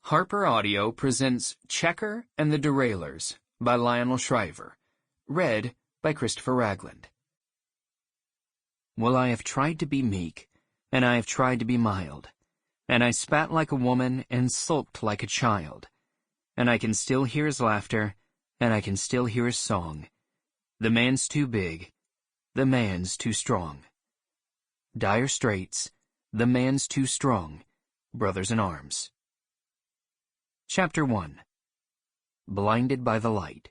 Harper Audio presents Checker and the Derailleurs by Lionel Shriver, read by Christopher Ragland. Well, I have tried to be meek, and I have tried to be mild, and I spat like a woman and sulked like a child, and I can still hear his laughter, and I can still hear his song. The man's too big, the man's too strong. Dire straits, the man's too strong, brothers in arms. Chapter 1. Blinded by the Light.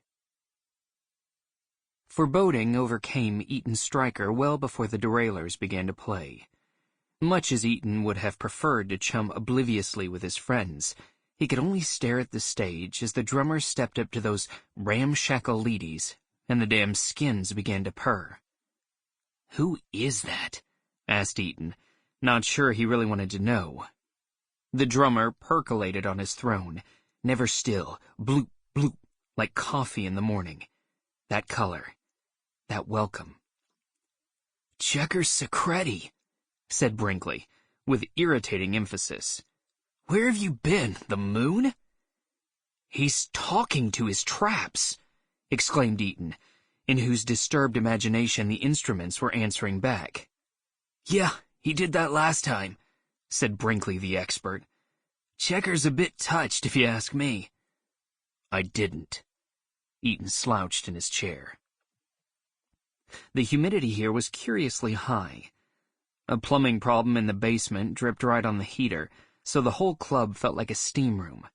Foreboding overcame Eaton Stryker well before the Derailleurs began to play. Much as Eaton would have preferred to chum obliviously with his friends, he could only stare at the stage as the drummer stepped up to those ramshackle leadies, and the damn skins began to purr. "Who is that?" asked Eaton, not sure he really wanted to know. The drummer percolated on his throne, never still, bloop, bloop, like coffee in the morning. That color, that welcome. "Checker Secreti," said Brinkley, with irritating emphasis. "Where have you been, the moon?" "He's talking to his traps," exclaimed Eaton, in whose disturbed imagination the instruments were answering back. "Yeah, he did that last time," said Brinkley the expert. "Checker's a bit touched, if you ask me." "I didn't." Eaton slouched in his chair. The humidity here was curiously high. A plumbing problem in the basement dripped right on the heater, so the whole club felt like a steam room.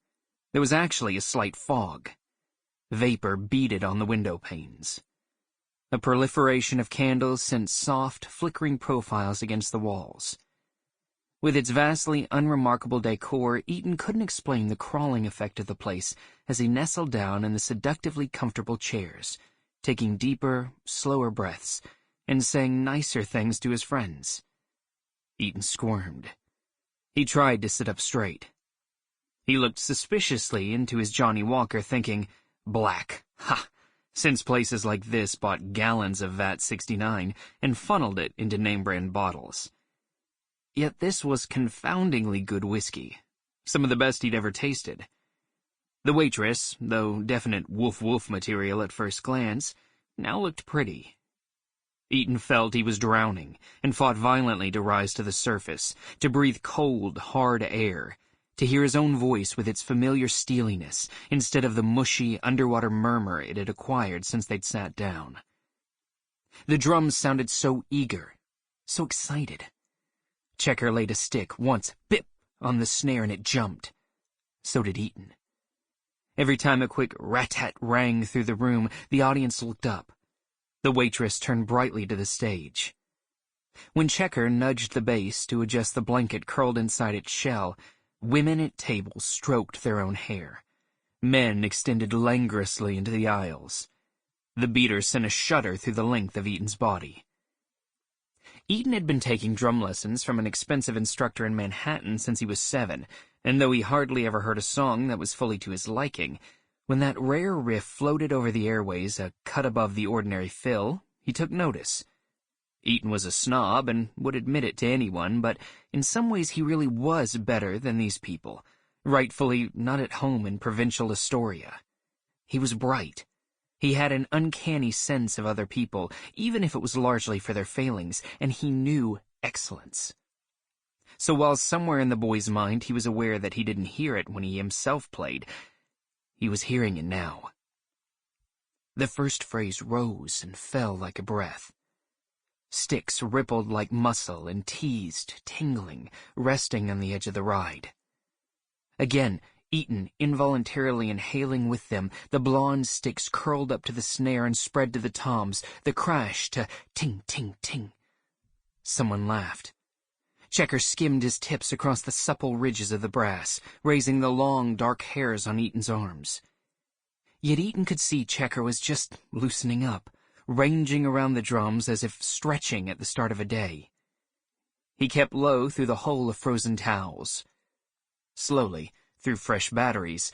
There was actually a slight fog. Vapor beaded on the window panes. A proliferation of candles sent soft, flickering profiles against the walls. With its vastly unremarkable decor, Eaton couldn't explain the crawling effect of the place as he nestled down in the seductively comfortable chairs, taking deeper, slower breaths, and saying nicer things to his friends. Eaton squirmed. He tried to sit up straight. He looked suspiciously into his Johnny Walker, thinking, black, ha! Since places like this bought gallons of VAT 69 and funneled it into name-brand bottles. Yet this was confoundingly good whiskey, some of the best he'd ever tasted. The waitress, though definite woof-woof material at first glance, now looked pretty. Eaton felt he was drowning, and fought violently to rise to the surface, to breathe cold, hard air, to hear his own voice with its familiar steeliness, instead of the mushy, underwater murmur it had acquired since they'd sat down. The drums sounded so eager, so excited. Checker laid a stick once, bip, on the snare and it jumped. So did Eaton. Every time a quick rat-tat rang through the room, the audience looked up. The waitress turned brightly to the stage. When Checker nudged the bass to adjust the blanket curled inside its shell, women at tables stroked their own hair. Men extended languorously into the aisles. The beater sent a shudder through the length of Eaton's body. Eaton had been taking drum lessons from an expensive instructor in Manhattan since he was 7, and though he hardly ever heard a song that was fully to his liking, when that rare riff floated over the airways a cut above the ordinary fill, he took notice. Eaton was a snob and would admit it to anyone, but in some ways he really was better than these people, rightfully not at home in provincial Astoria. He was bright. He had an uncanny sense of other people, even if it was largely for their failings, and he knew excellence. So while somewhere in the boy's mind he was aware that he didn't hear it when he himself played, he was hearing it now. The first phrase rose and fell like a breath. Sticks rippled like muscle and teased, tingling, resting on the edge of the ride. Again, Eaton involuntarily inhaling with them, the blonde sticks curled up to the snare and spread to the toms, the crash to ting, ting, ting. Someone laughed. Checker skimmed his tips across the supple ridges of the brass, raising the long, dark hairs on Eaton's arms. Yet Eaton could see Checker was just loosening up, ranging around the drums as if stretching at the start of a day. He kept low through the hole of frozen towels. Slowly, through fresh batteries,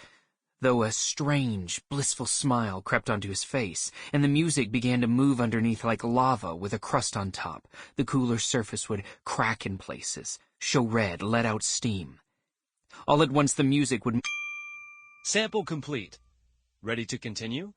though a strange, blissful smile crept onto his face, and the music began to move underneath like lava with a crust on top. The cooler surface would crack in places, show red, let out steam. All at once the music would... Sample complete. Ready to continue?